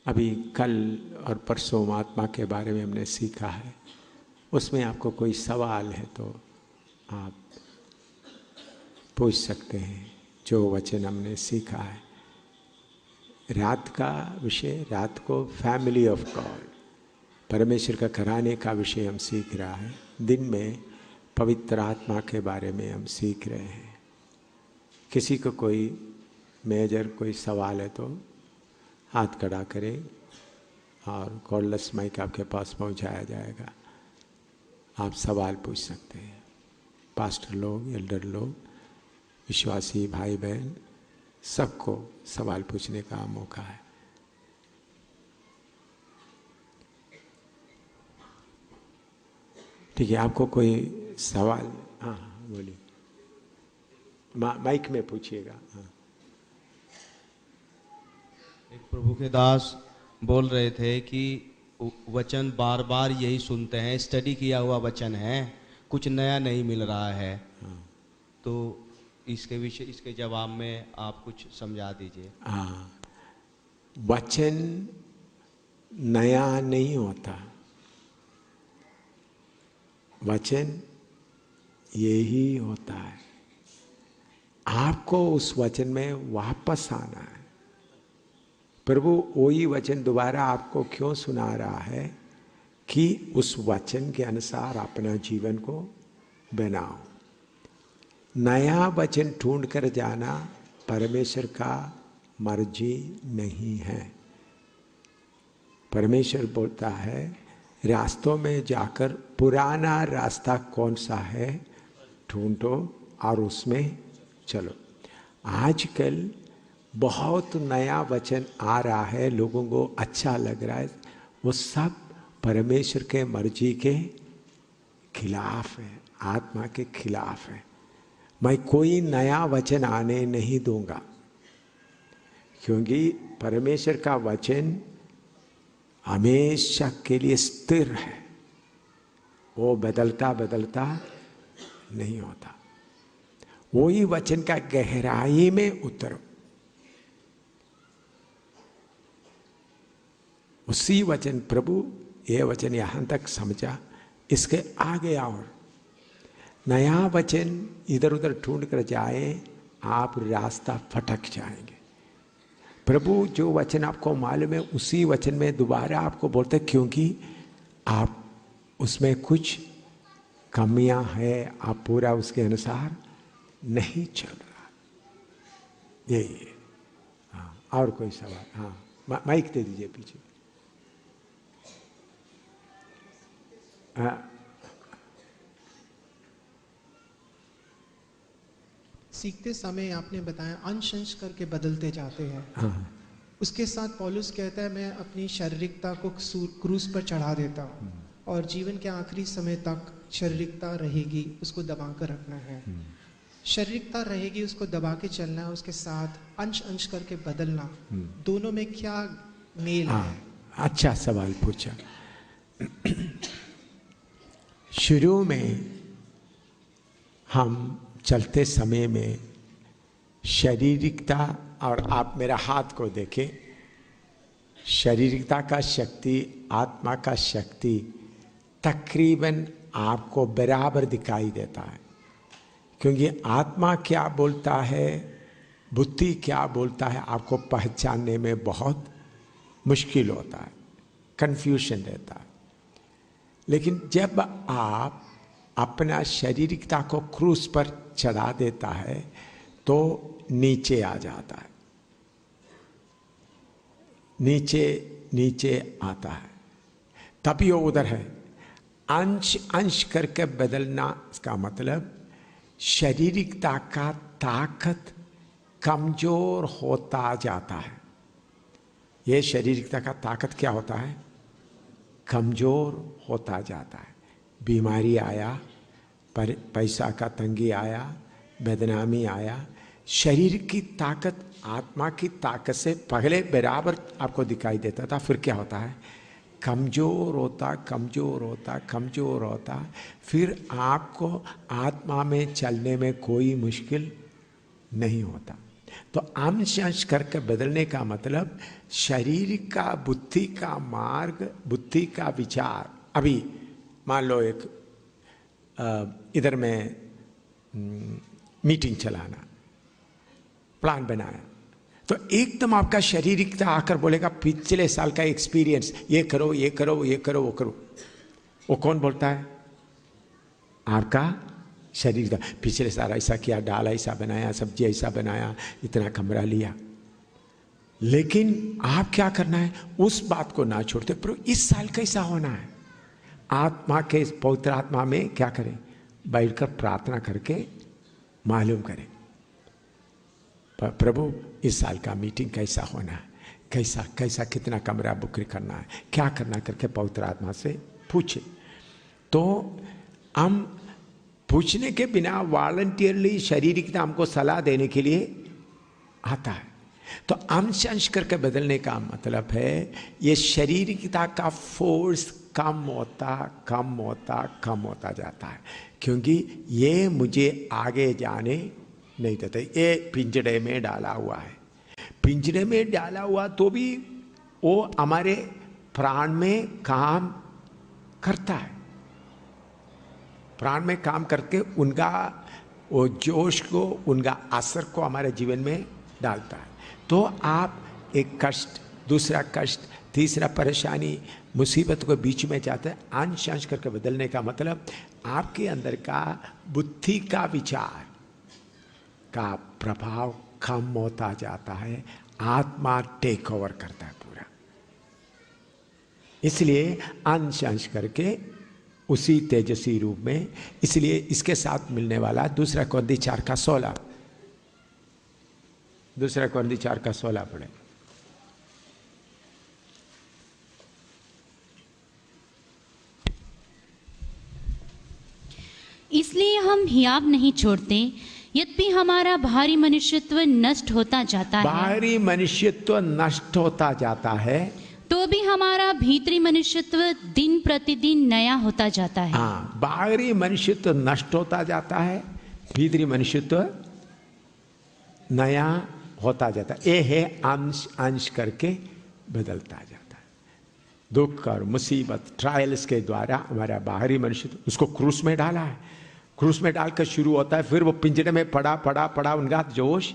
अभी कल और परसों महात्मा के बारे में हमने सीखा है। उसमें आपको कोई सवाल है तो आप पूछ सकते हैं। जो वचन हमने सीखा है, रात का विषय, रात को फैमिली ऑफ गॉड, परमेश्वर का घराने का विषय हम सीख रहा है। दिन में पवित्र आत्मा के बारे में हम सीख रहे हैं। किसी को कोई मेजर कोई सवाल है तो हाथ खड़ा करें और कॉर्डलेस माइक आपके पास पहुंचाया जाएगा। आप सवाल पूछ सकते हैं। पास्टर लोग, एल्डर लोग, विश्वासी भाई बहन, सबको सवाल पूछने का मौका है। ठीक है, आपको कोई सवाल? हाँ बोलिए, माइक में पूछिएगा। हाँ। एक प्रभु के दास बोल रहे थे कि वचन बार बार यही सुनते हैं, स्टडी किया हुआ वचन है, कुछ नया नहीं मिल रहा है। हाँ। तो इसके विषय, इसके जवाब में आप कुछ समझा दीजिए। हाँ, वचन नया नहीं होता, वचन यही होता है। आपको उस वचन में वापस आना है। प्रभु वही वचन दोबारा आपको क्यों सुना रहा है कि उस वचन के अनुसार अपना जीवन को बनाओ। नया वचन ढूंढ कर जाना परमेश्वर का मर्जी नहीं है। परमेश्वर बोलता है रास्तों में जाकर पुराना रास्ता कौन सा है ढूंढो और उसमें चलो। आजकल बहुत नया वचन आ रहा है, लोगों को अच्छा लग रहा है, वो सब परमेश्वर के मर्जी के खिलाफ है, आत्मा के खिलाफ है। मैं कोई नया वचन आने नहीं दूंगा, क्योंकि परमेश्वर का वचन हमेशा के लिए स्थिर है, वो बदलता बदलता नहीं होता। वही वचन का गहराई में उतरो, उसी वचन। प्रभु ये वचन यहां तक समझा, इसके आगे और नया वचन इधर उधर ढूंढ कर जाए, आप रास्ता भटक जाएंगे। प्रभु जो वचन आपको मालूम है उसी वचन में दोबारा आपको बोलते, क्योंकि आप उसमें कुछ कमियां हैं, आप पूरा उसके अनुसार नहीं चल रहा। यही है। हाँ, और कोई सवाल? हाँ, माइक दे दीजिए पीछे। हाँ। सीखते समय आपने बताया अंश अंश करके बदलते जाते हैं। हाँ। उसके साथ पौलुस कहता है मैं अपनी शारीरिकता को क्रूस पर चढ़ा देता हूँ और जीवन के आखिरी समय तक शारीरिकता रहेगी, उसको दबा कर रखना है। शारीरिकता रहेगी, उसको दबा के चलना है, उसके साथ अंश अंश करके बदलना, दोनों में क्या मेल है? अच्छा सवाल पूछा। शुरू में हम चलते समय में शारीरिकता, और आप मेरा हाथ को देखें, शारीरिकता का शक्ति, आत्मा का शक्ति तकरीबन आपको बराबर दिखाई देता है। क्योंकि आत्मा क्या बोलता है, बुद्धि क्या बोलता है, आपको पहचानने में बहुत मुश्किल होता है, कंफ्यूजन रहता है। लेकिन जब आप अपना शारीरिकता को क्रूस पर चढ़ा देता है तो नीचे आ जाता है, नीचे नीचे आता है, तभी वो उधर है। अंश अंश करके बदलना, इसका मतलब शारीरिकता का ताकत कमजोर होता जाता है। ये शारीरिकता का ताकत क्या होता है? कमजोर होता जाता है। बीमारी आया, पैसा का तंगी आया, बदनामी आया, शरीर की ताकत आत्मा की ताकत से पहले बराबर आपको दिखाई देता था, फिर क्या होता है? कमजोर होता कमजोर होता कमजोर होता। फिर आपको आत्मा में चलने में कोई मुश्किल नहीं होता। तो अंश अंश करके बदलने का मतलब शरीर का, बुद्धि का मार्ग, बुद्धि का विचार। अभी मान लो एक इधर में मीटिंग चलाना, प्लान बनाया, तो एकदम आपका शारीरिकता आकर बोलेगा पिछले साल का एक्सपीरियंस, ये करो ये करो ये करो वो करो। वो कौन बोलता है? आपका शरीर। पिछले साल ऐसा किया, दाल ऐसा बनाया, सब्जी ऐसा बनाया, इतना कमरा लिया। लेकिन आप क्या करना है, उस बात को ना छोड़ते, पर इस साल कैसा होना है, आत्मा के, पवित्र आत्मा में क्या करें, बैठकर प्रार्थना करके मालूम करें, प्रभु इस साल का मीटिंग कैसा होना है, कैसा कैसा, कितना कमरा बुक करना है, क्या करना, करके पवित्र आत्मा से पूछे। तो हम पूछने के बिना वॉलंटियरली शारीरिकता हमको सलाह देने के लिए आता है। तो अंश अंश करके बदलने का मतलब है ये शारीरिकता का फोर्स कम होता जाता है, क्योंकि ये मुझे आगे जाने नहीं देते। ये पिंजड़े में डाला हुआ है, पिंजड़े में डाला हुआ तो भी वो हमारे प्राण में काम करता है, प्राण में काम करके उनका वो जोश को, उनका असर को हमारे जीवन में डालता है। तो आप एक कष्ट, दूसरा कष्ट, तीसरा परेशानी, मुसीबत को बीच में जाते हैं। अंश अंश करके बदलने का मतलब आपके अंदर का बुद्धि का विचार का प्रभाव कम होता जाता है, आत्मा टेक ओवर करता है पूरा। इसलिए अंश अंश करके उसी तेजस्वी रूप में, इसलिए इसके साथ मिलने वाला दूसरा कोरिन्थी 4:16, दूसरा कोरिन्थी 4:16 पढ़े। इसलिए हम हियाव नहीं छोड़ते, यद्यपि हमारा भारी मनुष्यत्व नष्ट होता जाता है, बाहरी मनुष्यत्व नष्ट होता जाता है, तो भी हमारा भीतरी मनुष्यत्व दिन प्रतिदिन नया होता जाता है। हाँ, बाहरी मनुष्यत्व नष्ट होता जाता है, भीतरी मनुष्यत्व नया होता जाता है। ये है अंश अंश करके बदलता जाता है। दुख और मुसीबत, ट्रायल्स के द्वारा हमारा बाहरी मनुष्यत्व, उसको क्रूस में डाला है, क्रूस में डालकर शुरू होता है, फिर वो पिंजरे में पड़ा उनका जोश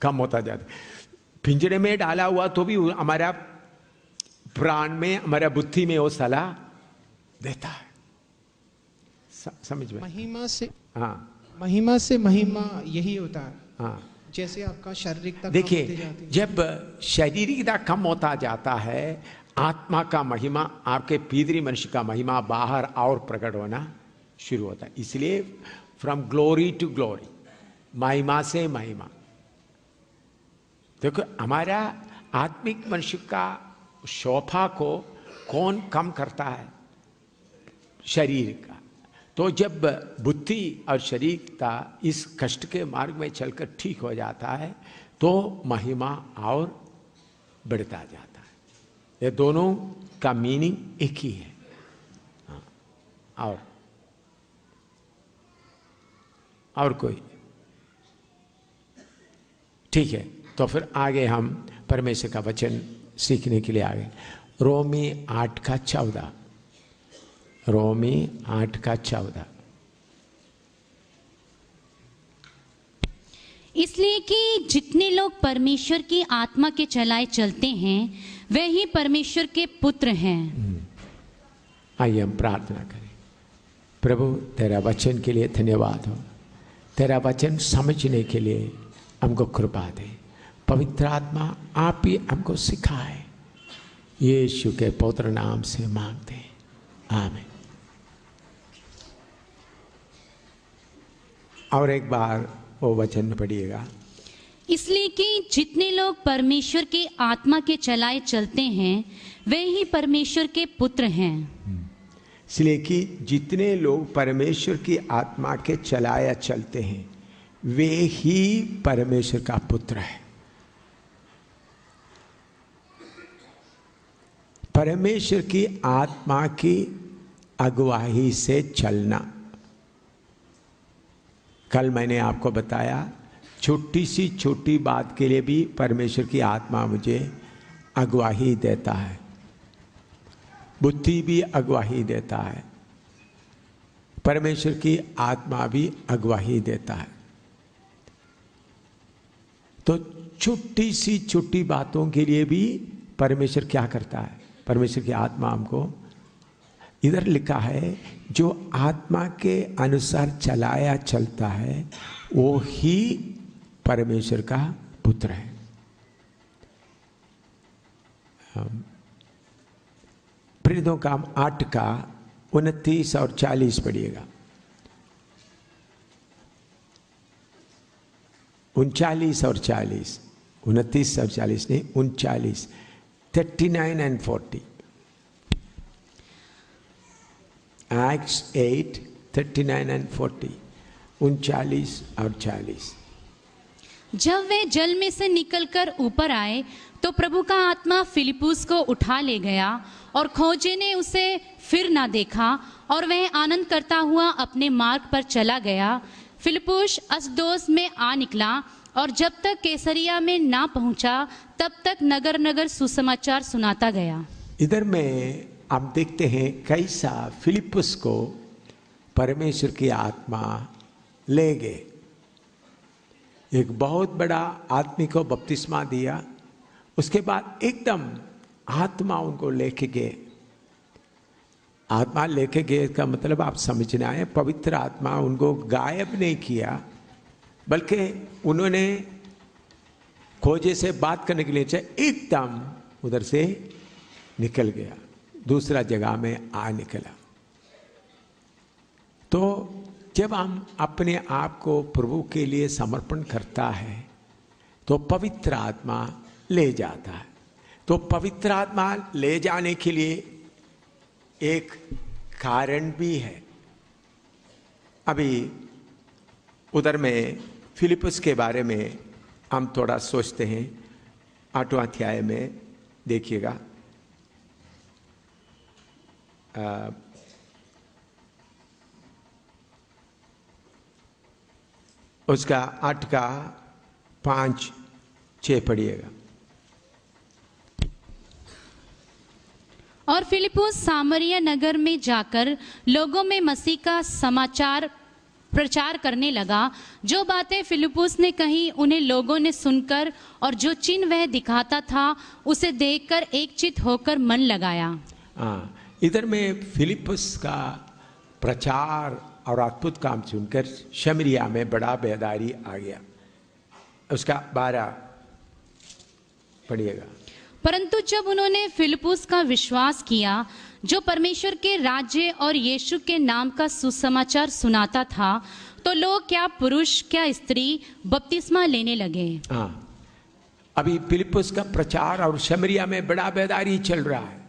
कम होता जाता है। पिंजरे में डाला हुआ तो भी हमारा प्राण में, हमारा बुद्धि में वो सलाह देता है। समझ में? महिमा से, हाँ, महिमा से महिमा यही होता है। हाँ, जैसे आपका शारीरिकता, देखिए जब शारीरिकता कम होता जाता है, आत्मा का महिमा, आपके भीतरी मनुष्य का महिमा बाहर और प्रकट होना शुरू होता है। इसलिए फ्रॉम ग्लोरी टू ग्लोरी, महिमा से महिमा। देखो हमारा आत्मिक मनुष्य का शोभा को कौन कम करता है? शरीर का। तो जब बुद्धि और शरीर का इस कष्ट के मार्ग में चलकर ठीक हो जाता है तो महिमा और बढ़ता जाता है। ये दोनों का मीनिंग एक ही है। और कोई? ठीक है, तो फिर आगे हम परमेश्वर का वचन सीखने के लिए आ गए। रोमी 8:14, रोमी 8:14। इसलिए कि जितने लोग परमेश्वर की आत्मा के चलाए चलते हैं वे ही परमेश्वर के पुत्र हैं। आइए हम प्रार्थना करें। प्रभु तेरा वचन के लिए धन्यवाद हो, तेरा वचन समझने के लिए हमको कृपा दे। पवित्र आत्मा आप ही हमको सिखाए, यीशु के पवित्र नाम से मांगते हैं, आमीन। और एक बार वो वचन पढ़िएगा। इसलिए कि जितने लोग परमेश्वर के आत्मा के चलाए चलते हैं वे ही परमेश्वर के पुत्र हैं। इसलिए कि जितने लोग परमेश्वर की आत्मा के चलाया चलते हैं वे ही परमेश्वर का पुत्र है। परमेश्वर की आत्मा की अगुवाई से चलना। कल मैंने आपको बताया छोटी सी छोटी बात के लिए भी परमेश्वर की आत्मा मुझे अगवाही देता है, बुद्धि भी अगवाही देता है, परमेश्वर की आत्मा भी अगवाही देता है। तो छोटी सी छोटी बातों के लिए भी परमेश्वर क्या करता है, परमेश्वर की आत्मा हमको, इधर लिखा है जो आत्मा के अनुसार चलाया चलता है वो ही परमेश्वर का पुत्र है। प्रेरितों का 8 का 29 और 40 पढ़िएगा। 39 और 40, 29 और 40 नहीं, 39, 39 and 40। Acts 8, 39 and 40, 39 और 40। जब वे जल में से निकलकर ऊपर आए तो प्रभु का आत्मा फिलिपुस को उठा ले गया और खोजे ने उसे फिर ना देखा और वह आनंद करता हुआ अपने मार्ग पर चला गया। फिलिपुस अस्दोस में आ निकला और जब तक कैसरिया में ना पहुंचा तब तक नगर नगर सुसमाचार सुनाता गया। इधर में आप देखते हैं कैसा फिलिपुस को परमेश्वर की आत्मा ले गए। एक बहुत बड़ा आदमी को बपतिस्मा दिया, उसके बाद एकदम आत्मा उनको लेके गए। आत्मा लेके गए का मतलब आप समझना है, पवित्र आत्मा उनको गायब नहीं किया, बल्कि उन्होंने खोजे से बात करने के लिए चाहे एकदम उधर से निकल गया, दूसरा जगह में आ निकला। तो जब हम अपने आप को प्रभु के लिए समर्पण करता है तो पवित्र आत्मा ले जाता है। तो पवित्र आत्मा ले जाने के लिए एक कारण भी है। अभी उधर में फिलिपुस के बारे में हम थोड़ा सोचते हैं। 8वां अध्याय में देखिएगा, उसका 8 का 5-6 पढ़िएगा। और फिलिपुस सामरिया नगर में जाकर लोगों में मसीह का समाचार प्रचार करने लगा। जो बातें फिलिपुस ने कही उन्हें लोगों ने सुनकर और जो चिन्ह वह दिखाता था उसे देखकर एकचित्त होकर मन लगाया। इधर में फिलिपुस का प्रचार और अद्भुत काम सुनकर शमरिया में बड़ा बेदारी आ गया। उसका 12 पढ़िएगा। परंतु जब उन्होंने फिलिपुस का विश्वास किया जो परमेश्वर के राज्य और यीशु के नाम का सुसमाचार सुनाता था, तो लोग क्या पुरुष क्या स्त्री बपतिस्मा लेने लगे। अभी फिलिपुस का प्रचार और शमरिया में बड़ा बेदारी चल रहा है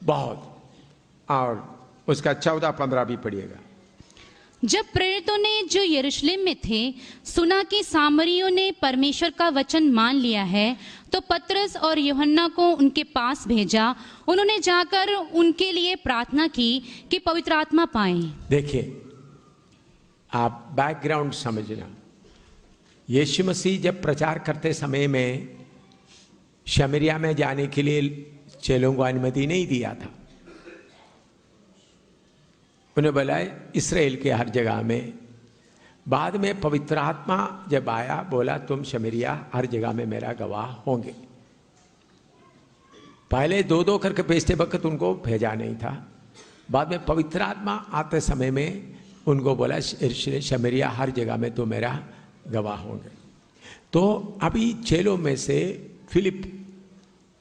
बहुत, और उसका 14-15 भी पढ़िएगा। जब प्रेरितों ने जो यरूशलेम में थे सुना कि सामरियों ने परमेश्वर का वचन मान लिया है, तो पतरस और यूहन्ना को उनके पास भेजा। उन्होंने जाकर उनके लिए प्रार्थना की कि पवित्र आत्मा पाएं। देखिए, आप बैकग्राउंड समझना। यीशु मसीह जब प्रचार करते समय में शमरिया में जाने के लिए चेलों को अनुमति नहीं दिया था। उन्हें बोला इस्राएल के हर जगह में। बाद में पवित्र आत्मा जब आया बोला तुम शमरिया हर जगह में मेरा गवाह होंगे। पहले 2-2 करके भेजते वक्त उनको भेजा नहीं था। बाद में पवित्र आत्मा आते समय में उनको बोला शमरिया हर जगह में तो मेरा गवाह होंगे। तो अभी चेलों में से फिलिप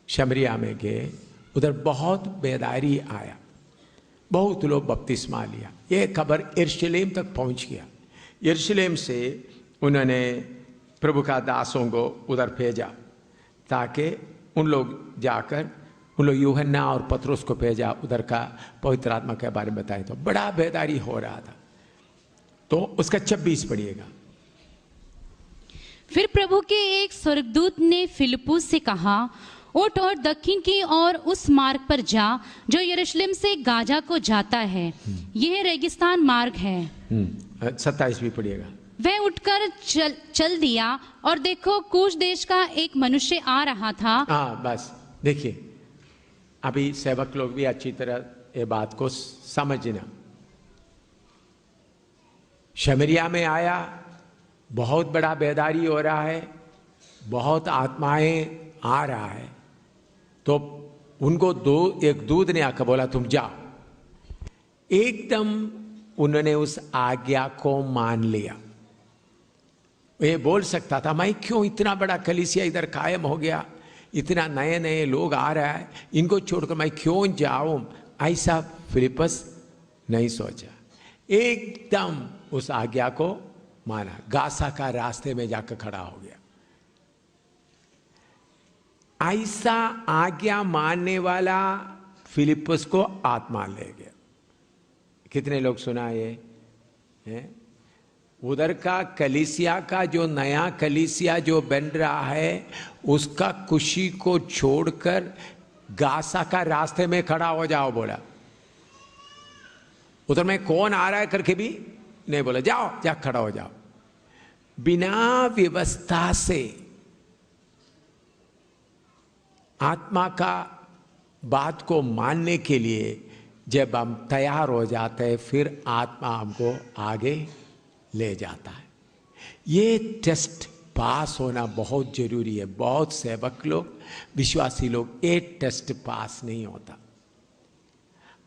शमरिया में गए, उधर बहुत बेदारी आया, बहुत लोग बपतिस्मा लिया। ये खबर यरूशलेम तक पहुंच गया। यरूशलेम से उन्होंने प्रभु का दासों को उधर भेजा ताकि उन लोग जाकर उन लोग यूहन्ना और पतरस को भेजा, उधर का पवित्र आत्मा के बारे में बताए। तो बड़ा बेदारी हो रहा था। तो उसका 26 पढ़िएगा। फिर प्रभु के एक स्वर्गदूत ने फिलिपुस से कहा, उठ और दक्षिण की ओर उस मार्ग पर जा जो यरूशलेम से गाजा को जाता है। यह रेगिस्तान मार्ग है। 27 भी पढ़िएगा। वह उठकर चल दिया और देखो कूश देश का एक मनुष्य आ रहा था। हाँ, बस देखिए, अभी सेवक लोग भी अच्छी तरह ये बात को समझना। शमरिया में आया, बहुत बड़ा बेदारी हो रहा है, बहुत आत्माएं आ रहा है, तो उनको एक दूध ने आकर बोला तुम जाओ। एकदम उन्होंने उस आज्ञा को मान लिया। ये बोल सकता था मैं क्यों, इतना बड़ा कलीसिया इधर कायम हो गया, इतना नए नए लोग आ रहा है, इनको छोड़कर मैं क्यों जाऊं, ऐसा फिलिपस नहीं सोचा। एकदम उस आज्ञा को माना, गासा का रास्ते में जाकर खड़ा हो गया। ऐसा आज्ञा मानने वाला फिलिपस को आत्मा ले गया। कितने लोग सुना ये है? उधर का कलीसिया का जो नया कलीसिया जो बन रहा है, उसका खुशी को छोड़कर गासा का रास्ते में खड़ा हो जाओ बोला। उधर में कौन आ रहा है करके भी नहीं बोला, जाओ जा खड़ा हो जाओ। बिना व्यवस्था से आत्मा का बात को मानने के लिए जब हम तैयार हो जाते हैं, फिर आत्मा हमको आगे ले जाता है। ये टेस्ट पास होना बहुत जरूरी है। बहुत सेवक लोग, विश्वासी लोग ये टेस्ट पास नहीं होता।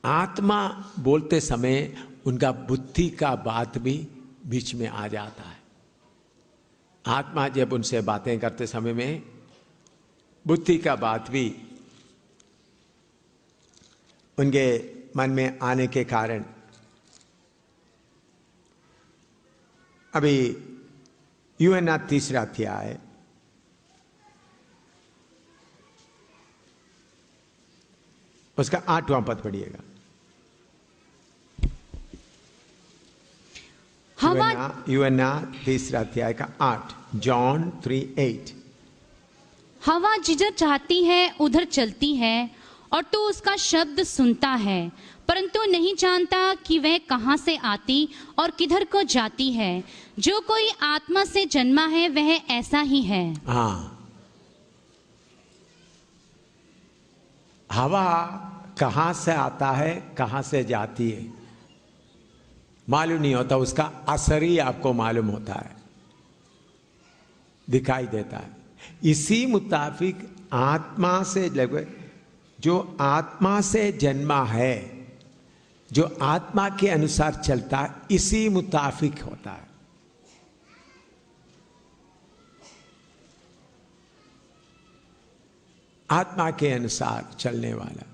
आत्मा बोलते समय उनका बुद्धि का बात भी बीच में आ जाता है। आत्मा जब उनसे बातें करते समय में बुद्धि का बात भी उनके मन में आने के कारण, अभी यूहन्ना 3 अध्याय उसका 8वां पद पढ़िएगा। यूहन्ना 3 अध्याय का 8, जॉन 3:8। हवा जिधर चाहती है उधर चलती है और तू उसका शब्द सुनता है, परंतु नहीं जानता कि वह कहाँ से आती और किधर को जाती है। जो कोई आत्मा से जन्मा है वह ऐसा ही है। हाँ, हवा कहाँ से आता है, कहाँ से जाती है मालूम नहीं होता, उसका असर ही आपको मालूम होता है, दिखाई देता है। इसी मुताबिक आत्मा से लगे, जो आत्मा से जन्मा है, जो आत्मा के अनुसार चलता है, इसी मुताबिक होता है। आत्मा के अनुसार चलने वाला,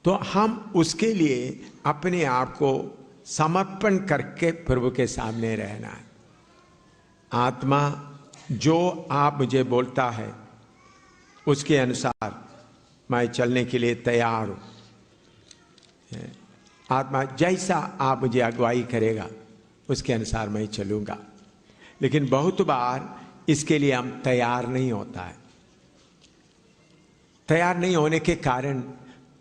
तो हम उसके लिए अपने आप को समर्पण करके प्रभु के सामने रहना है। आत्मा जो आप मुझे बोलता है उसके अनुसार मैं चलने के लिए तैयार हूं। आत्मा जैसा आप मुझे अगुवाई करेगा उसके अनुसार मैं चलूंगा। लेकिन बहुत बार इसके लिए हम तैयार नहीं होता है। तैयार नहीं होने के कारण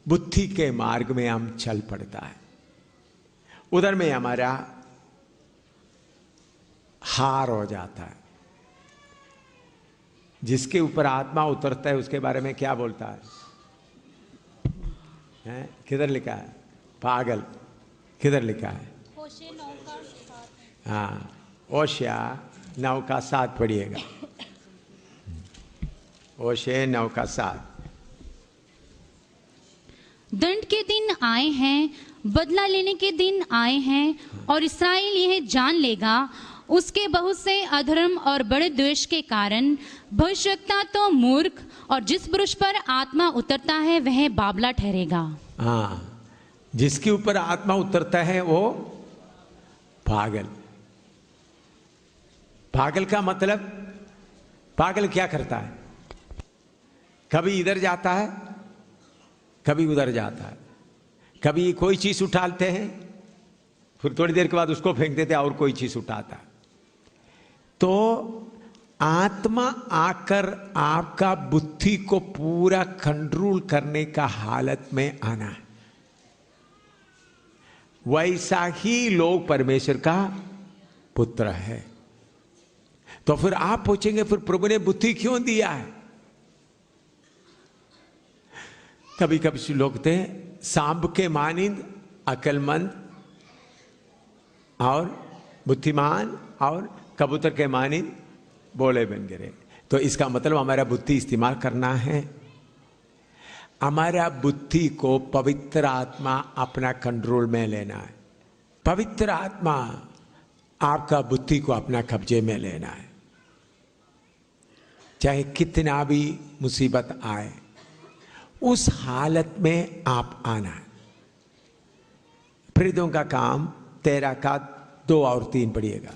बुद्धि के मार्ग में हम चल पड़ता है। उधर में हमारा हार हो जाता है। जिसके ऊपर आत्मा उतरता है उसके बारे में क्या बोलता है? किधर लिखा है? पागल। किधर लिखा है? हाँ, ओशिया 9:7 पढ़िएगा। ओशिया 9:7। दंड के दिन आए हैं, बदला लेने के दिन आए हैं, और इस्राएल यह जान लेगा उसके बहुत से अधर्म और बड़े द्वेष के कारण भविष्यवक्ता तो मूर्ख, और जिस पुरुष पर आत्मा उतरता है वह बाबला ठहरेगा। हाँ, जिसके ऊपर आत्मा उतरता है वो पागल। पागल का मतलब, पागल क्या करता है? कभी इधर जाता है, कभी उधर जाता है। कभी कोई चीज उठाते हैं, फिर थोड़ी देर के बाद उसको फेंक देते हैं और कोई चीज उठाता है। तो आत्मा आकर आपका बुद्धि को पूरा कंट्रोल करने का हालत में आना है। वैसा ही लोग परमेश्वर का पुत्र है। तो फिर आप पूछेंगे फिर प्रभु ने बुद्धि क्यों दिया है? कभी कभी लोग थे सांब के मानिंद अकलमंद और बुद्धिमान और कबूतर के मानिंद बोले बन गिरे। तो इसका मतलब हमारा बुद्धि इस्तेमाल करना है। हमारा बुद्धि को पवित्र आत्मा अपना कंट्रोल में लेना है। पवित्र आत्मा आपका बुद्धि को अपना कब्जे में लेना है। चाहे कितना भी मुसीबत आए, उस हालत में आप आना है। प्रेरितों का काम 13 का 2 और 3 पढ़िएगा।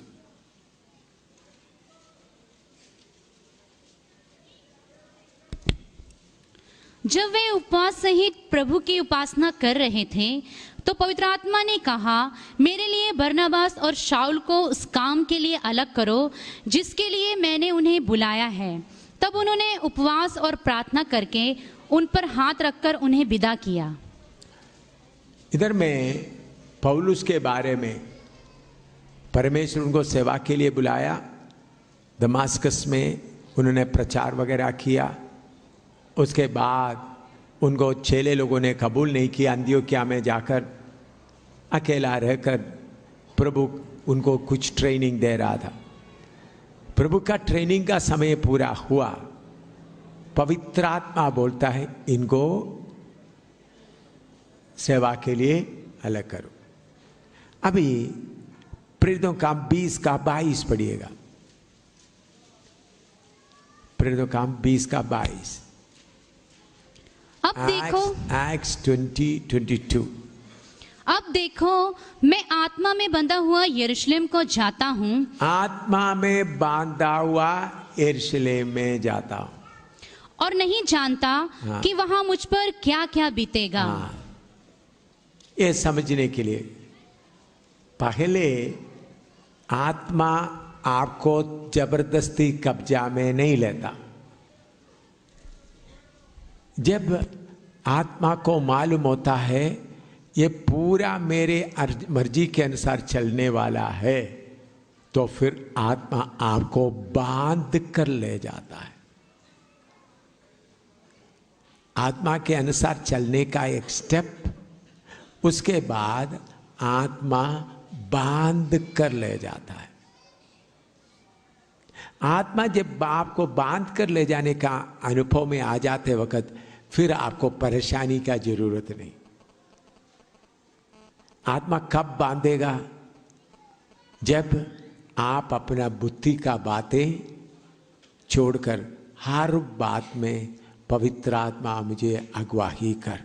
जब वे उपवास सहित प्रभु की उपासना कर रहे थे तो पवित्र आत्मा ने कहा, मेरे लिए बरनबास और शाऊल को उस काम के लिए अलग करो जिसके लिए मैंने उन्हें बुलाया है। तब उन्होंने उपवास और प्रार्थना करके उन पर हाथ रखकर उन्हें विदा किया। इधर में पौलुस के बारे में परमेश्वर उनको सेवा के लिए बुलाया। दमास्कस में उन्होंने प्रचार वगैरह किया। उसके बाद उनको चेले लोगों ने कबूल नहीं किया। अंत्योक्या में जाकर अकेला रहकर प्रभु उनको कुछ ट्रेनिंग दे रहा था। प्रभु का ट्रेनिंग का समय पूरा हुआ। पवित्र आत्मा बोलता है इनको सेवा के लिए अलग करो। अभी प्रेरितों का 20 का 22 पढ़िएगा। प्रेरितों का 20 का 22। अब देखो Acts 20:22। अब देखो मैं आत्मा में बंधा हुआ यरूशलेम को जाता हूँ। आत्मा में बांधा हुआ यरूशलेम में जाता हूँ और नहीं जानता कि वहां मुझ पर क्या क्या बीतेगा। ये समझने के लिए पहले आत्मा आपको जबरदस्ती कब्जा में नहीं लेता। जब आत्मा को मालूम होता है ये पूरा मेरे मर्जी के अनुसार चलने वाला है, तो फिर आत्मा आपको बांध कर ले जाता है। आत्मा के अनुसार चलने का एक स्टेप, उसके बाद आत्मा बांध कर ले जाता है। आत्मा जब आपको बांध कर ले जाने का अनुभव में आ जाते वक्त फिर आपको परेशानी का जरूरत नहीं। आत्मा कब बांधेगा? जब आप अपना बुद्धि का बातें छोड़कर हर बात में पवित्र आत्मा मुझे अगुवाही कर।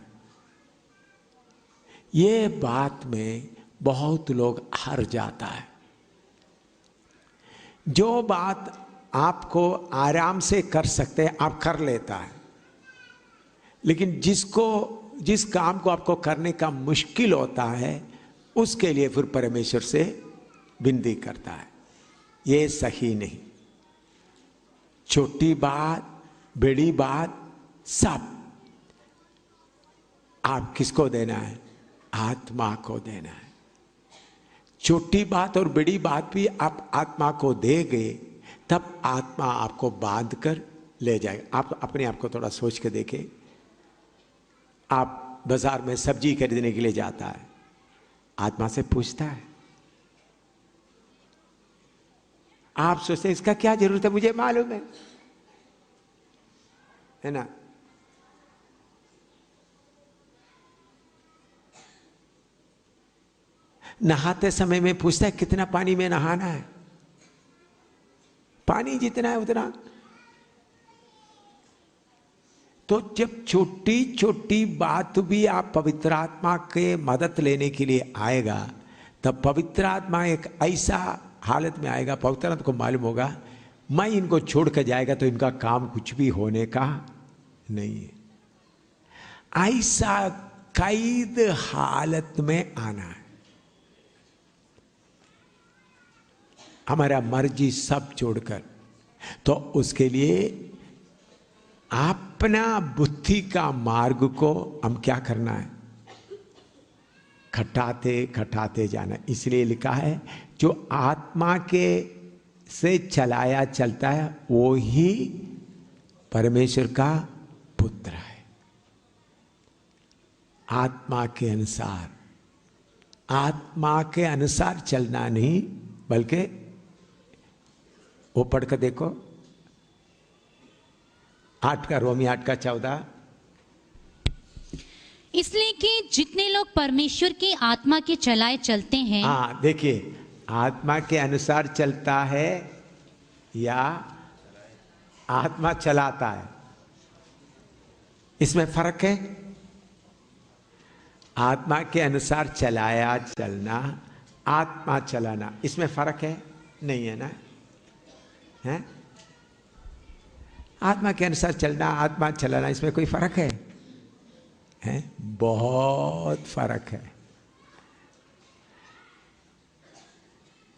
ये बात में बहुत लोग हार जाता है। जो बात आपको आराम से कर सकते हैं आप कर लेता है, लेकिन जिस काम को आपको करने का मुश्किल होता है उसके लिए फिर परमेश्वर से विनती करता है। ये सही नहीं। छोटी बात बड़ी बात सब आप किसको देना है? आत्मा को देना है। छोटी बात और बड़ी बात भी आप आत्मा को देंगे तब आत्मा आपको बांध कर ले जाएगा। आप अपने आप को थोड़ा सोच के देखें। आप बाजार में सब्जी खरीदने के लिए जाता है, आत्मा से पूछता है। आप सोचते हैं इसका क्या जरूरत है, मुझे मालूम है ना। नहाते समय में पूछता है कितना पानी में नहाना है, पानी जितना है उतना। तो जब छोटी छोटी बात भी आप पवित्र आत्मा के मदद लेने के लिए आएगा तब पवित्र आत्मा एक ऐसा हालत में आएगा, पवित्र आत्मा को मालूम होगा मैं इनको छोड़ कर जाएगा तो इनका काम कुछ भी होने का नहीं है। ऐसा कैद हालत में आना है। हमारा मर्जी सब छोड़कर, तो उसके लिए अपना बुद्धि का मार्ग को हम क्या करना है? खटाते खटाते जाना। इसलिए लिखा है जो आत्मा के से चलाया चलता है वो ही परमेश्वर का पुत्र है। आत्मा के अनुसार, आत्मा के अनुसार चलना नहीं, बल्कि वो पढ़कर देखो 8 का रोमी 8 का 14। इसलिए कि जितने लोग परमेश्वर की आत्मा के चलाए चलते हैं। हाँ देखिए, आत्मा के अनुसार चलता है या आत्मा चलाता है, इसमें फर्क है। आत्मा के अनुसार चलाया चलना, आत्मा चलाना, इसमें फर्क है? नहीं है ना? है? आत्मा के अनुसार चलना, आत्मा चलाना, इसमें कोई फर्क है? बहुत फर्क है।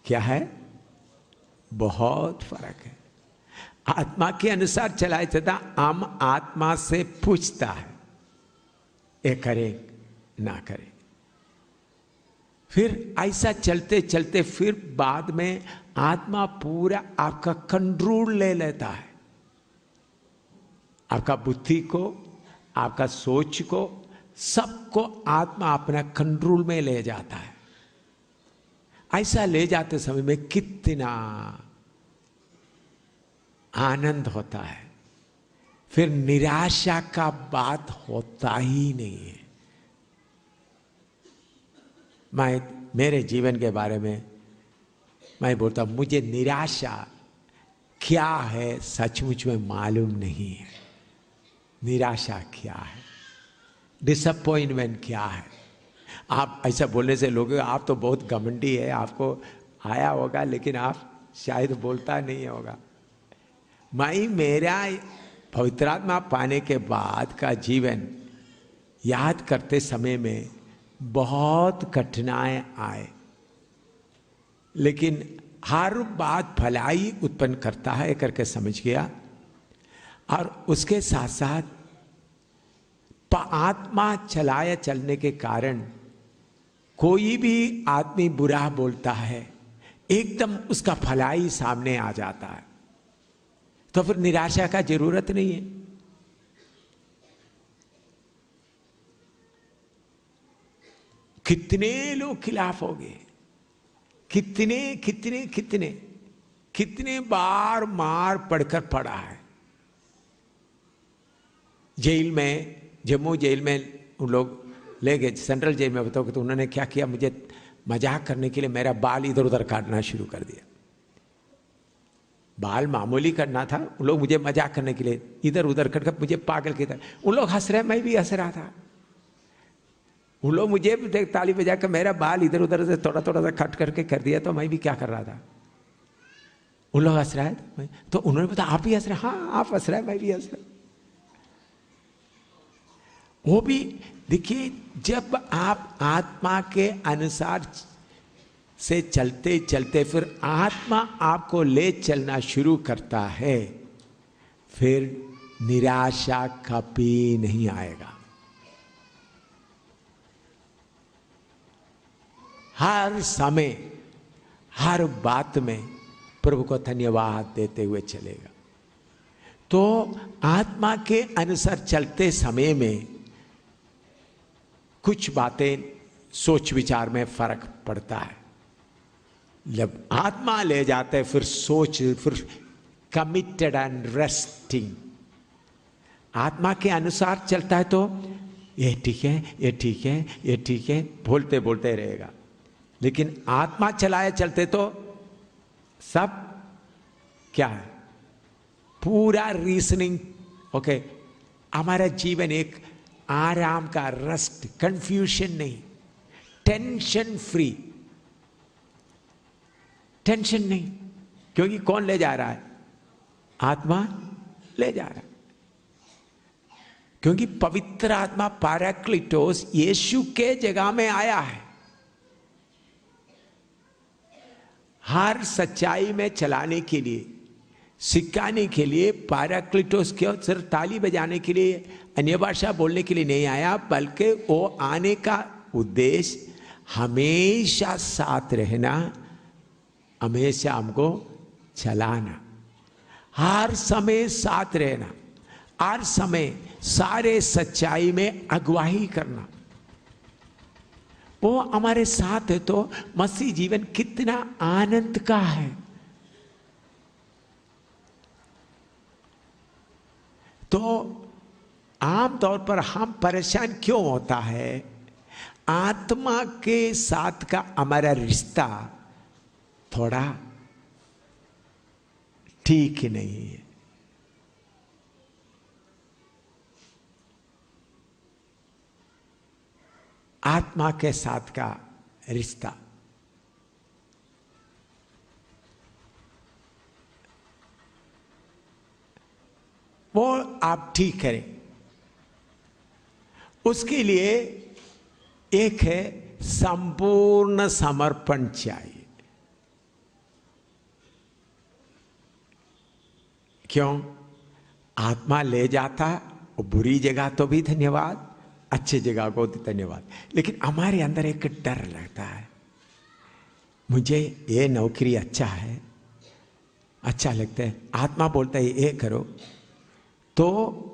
क्या है? बहुत फर्क है। आत्मा के अनुसार चलाया चलता, हम आत्मा से पूछता है ये करे ना करे, फिर ऐसा चलते चलते फिर बाद में आत्मा पूरा आपका कंट्रोल ले लेता है। आपका बुद्धि को, आपका सोच को, सबको आत्मा अपना कंट्रोल में ले जाता है। ऐसा ले जाते समय में कितना आनंद होता है, फिर निराशा का बात होता ही नहीं है। मैं मेरे जीवन के बारे में मैं बोलता हूं, मुझे निराशा क्या है सचमुच में मालूम नहीं है। निराशा क्या है, डिसअपॉइंटमेंट क्या है। आप ऐसा बोलने से लोग आप तो बहुत घमंडी है, आपको आया होगा, लेकिन आप शायद बोलता नहीं होगा। मैं मेरा पवित्र आत्मा पाने के बाद का जीवन याद करते समय में बहुत कठिनाई आए, लेकिन हर बात भलाई उत्पन्न करता है करके समझ गया। और उसके साथ साथ आत्मा चलाया चलने के कारण कोई भी आदमी बुरा बोलता है, एकदम उसका भलाई सामने आ जाता है, तो फिर निराशा का जरूरत नहीं है। कितने लोग खिलाफ हो गए, कितने कितने कितने कितने बार मार पड़कर पड़ा है। जेल में, जम्मू जेल में उन लोग ले गए, सेंट्रल जेल में। बताओ तो उन्होंने क्या किया, मुझे मजाक करने के लिए मेरा बाल इधर उधर काटना शुरू कर दिया। बाल मामूली करना था, उन लोग मुझे मजाक करने के लिए इधर उधर करके मुझे पागल की तरह। उन लोग हंस रहे, मैं भी हंस रहा था। उन लोग मुझे ताली बजा कर मेरा बाल इधर उधर से थोड़ा थोड़ा सा कट करके कर दिया, तो मैं भी क्या कर रहा था। उन लोग हंस रहा है, तो उन्होंने बताया आप भी हंस रहे? हाँ आप हंस रहे, मैं भी हंस रहा। वो भी देखिए, जब आप आत्मा के अनुसार से चलते चलते फिर आत्मा आपको ले चलना शुरू करता है, फिर निराशा कभी नहीं आएगा। हर समय हर बात में प्रभु को धन्यवाद देते हुए चलेगा। तो आत्मा के अनुसार चलते समय में कुछ बातें सोच विचार में फर्क पड़ता है। जब आत्मा ले जाते फिर सोच, फिर कमिटेड एंड रेस्टिंग। आत्मा के अनुसार चलता है तो ये ठीक है, ये ठीक है, ये ठीक है बोलते बोलते रहेगा। लेकिन आत्मा चलाए चलते तो सब क्या है, पूरा रीजनिंग। ओके, हमारा जीवन एक आराम का, रेस्ट, कंफ्यूजन नहीं, टेंशन फ्री। टेंशन नहीं, क्योंकि कौन ले जा रहा है? आत्मा ले जा रहा है। क्योंकि पवित्र आत्मा पैराक्लिटोस यीशु के जगह में आया है। हर सच्चाई में चलाने के लिए, सिखाने के लिए पैराक्लिटोस क्यों सिर्फ ताली बजाने के लिए, अन्य भाषा बोलने के लिए नहीं आया, बल्कि वो आने का उद्देश्य हमेशा साथ रहना, हमेशा हमको चलाना, हर समय साथ रहना, हर समय सारे सच्चाई में अगुवाई करना। वो हमारे साथ है तो मसीह जीवन कितना आनंद का है। तो आमतौर पर हम परेशान क्यों होता है? आत्मा के साथ का हमारा रिश्ता थोड़ा ठीक नहीं है। आत्मा के साथ का रिश्ता वो आप ठीक करें। उसके लिए एक है संपूर्ण समर्पण चाहिए। क्यों? आत्मा ले जाता वो बुरी जगह तो भी धन्यवाद, अच्छी जगह को भी धन्यवाद, लेकिन हमारे अंदर एक डर लगता है, मुझे ये नौकरी अच्छा है, अच्छा लगता है, आत्मा बोलता है ये करो, तो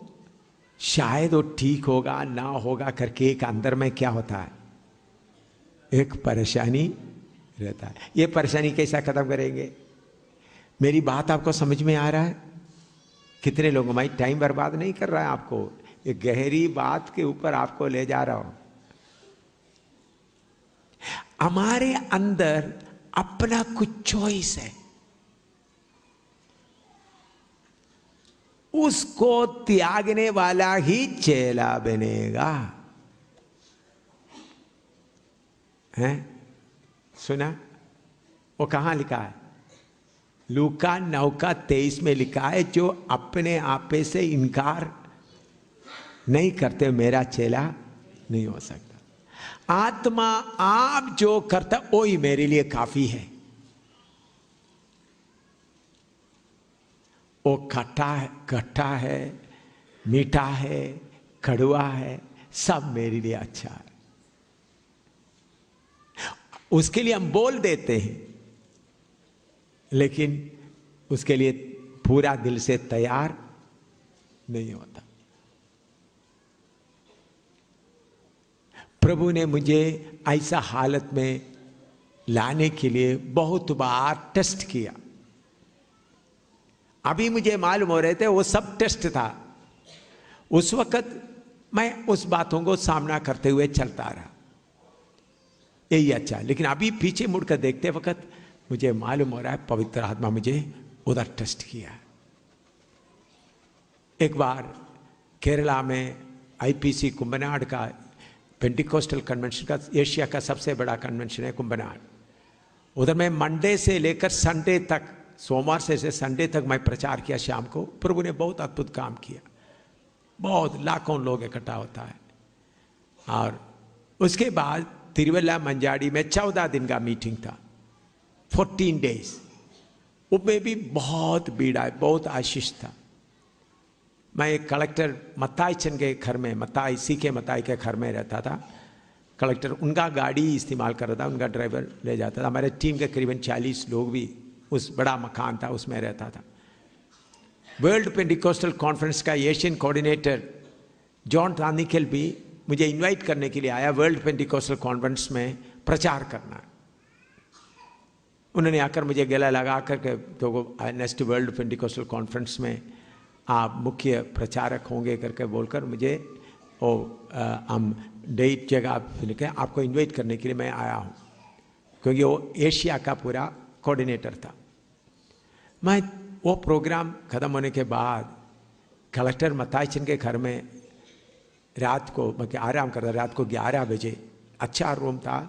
शायद वो ठीक होगा ना होगा करके एक अंदर में क्या होता है, एक परेशानी रहता है। ये परेशानी कैसा खत्म करेंगे? मेरी बात आपको समझ में आ रहा है? कितने लोगों में टाइम बर्बाद नहीं कर रहा है आपको, एक गहरी बात के ऊपर आपको ले जा रहा हूं। हमारे अंदर अपना कुछ चॉइस है, उसको त्यागने वाला ही चेला बनेगा। हैं? सुना? वो कहां लिखा है? लूका 9:23 में लिखा है, जो अपने आपे से इनकार नहीं करते मेरा चेला नहीं हो सकता। आत्मा आप जो करता वो ही मेरे लिए काफी है। वो खट्टा है, मीठा है, कड़वा है, सब मेरे लिए अच्छा है। उसके लिए हम बोल देते हैं, लेकिन उसके लिए पूरा दिल से तैयार नहीं होता। प्रभु ने मुझे ऐसा हालत में लाने के लिए बहुत बार टेस्ट किया। अभी मुझे मालूम हो रहे थे वो सब टेस्ट था। उस वक्त मैं उस बातों को सामना करते हुए चलता रहा, यही अच्छा। लेकिन अभी पीछे मुड़कर देखते वक्त मुझे मालूम हो रहा है पवित्र आत्मा मुझे उधर टेस्ट किया। एक बार केरला में आईपीसी कुंभनाड का पेंटिकोस्टल कन्वेंशन का एशिया का सबसे बड़ा कन्वेंशन है कुंभनाड। उधर मैं मंडे से लेकर संडे तक, सोमवार से संडे तक मैं प्रचार किया शाम को। प्रभु ने बहुत अद्भुत काम किया, बहुत लाखों लोग इकट्ठा होता है। और उसके बाद तिरुवल्ला मंजाड़ी में 14 दिन का मीटिंग था, 14 डेज। उसमें भी बहुत भीड़ आई, बहुत आशीष था। मैं एक कलेक्टर मत्ताई चंद के घर में, मत्ताई मत्ताई के घर में रहता था। कलेक्टर उनका गाड़ी इस्तेमाल कर रहा था, उनका ड्राइवर ले जाता था। हमारे टीम के करीबन 40 लोग भी उस बड़ा मकान था उसमें रहता था। वर्ल्ड पेंटिकोस्टल कॉन्फ्रेंस का एशियन कोऑर्डिनेटर जॉन तानिकेल भी मुझे इनवाइट करने के लिए आया वर्ल्ड पेंटिकोस्टल कॉन्फ्रेंस में प्रचार करना। उन्होंने आकर मुझे गला लगा कर तो नेक्स्ट वर्ल्ड पेंटिकोस्टल कॉन्फ्रेंस में आप मुख्य प्रचारक होंगे करके बोलकर मुझे हम डेट जगह लिखे आपको इनवाइट करने के लिए मैं आया हूँ, क्योंकि वो एशिया का पूरा कोऑर्डिनेटर था। मैं वो प्रोग्राम ख़त्म होने के बाद कलेक्टर मत्ताई चंद के घर में रात को मैं आराम करता, रात को 11 बजे। अच्छा रूम था,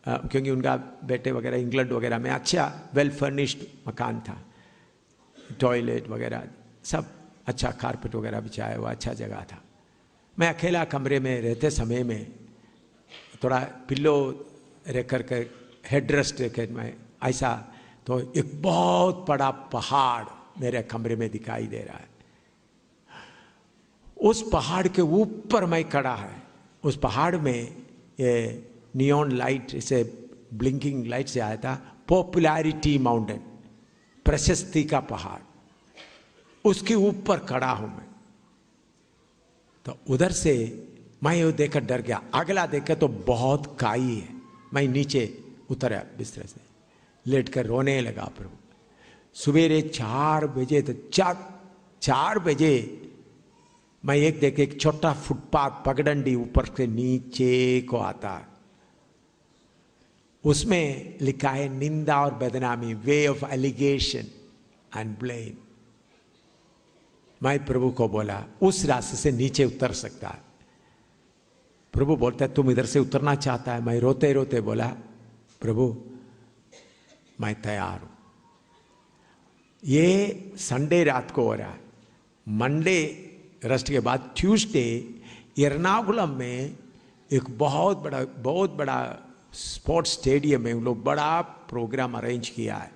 क्योंकि उनका बेटे वगैरह इंग्लैंड वगैरह में अच्छा वेल फर्निश्ड मकान था, टॉयलेट वगैरह सब अच्छा, कारपेट वगैरह बिछाया हुआ अच्छा जगह था। मैं अकेला कमरे में रहते समय में थोड़ा पिल्लो रख कर के हेड रेस्ट रख मैं ऐसा, तो एक बहुत बड़ा पहाड़ मेरे कमरे में दिखाई दे रहा है। उस पहाड़ के ऊपर मैं खड़ा है। उस पहाड़ में ये नियॉन लाइट से, ब्लिंकिंग लाइट से आया था, पॉपुलैरिटी माउंटेन, प्रशस्ति का पहाड़, उसके ऊपर खड़ा हूं मैं। तो उधर से मैं ये देखकर डर गया, अगला देखकर तो बहुत काई है। मैं नीचे उतरा, बिस्तर से लेटकर रोने लगा। प्रभु सवेरे 4 बजे, तो 4 बजे मैं एक छोटा फुटपाथ पगडंडी ऊपर से नीचे को आता है, उसमें लिखा है निंदा और बदनामी, way of allegation and blame. मैं प्रभु को बोला उस रास्ते से नीचे उतर सकता है। प्रभु बोलता है तुम इधर से उतरना चाहता है? मैं रोते रोते बोला प्रभु मैं तैयार हूं। ये संडे रात को हो रहा है, मंडे रेस्ट के बाद ट्यूसडे एर्नाकुलम में एक बहुत बड़ा स्पोर्ट्स स्टेडियम में उन लोग बड़ा प्रोग्राम अरेंज किया है।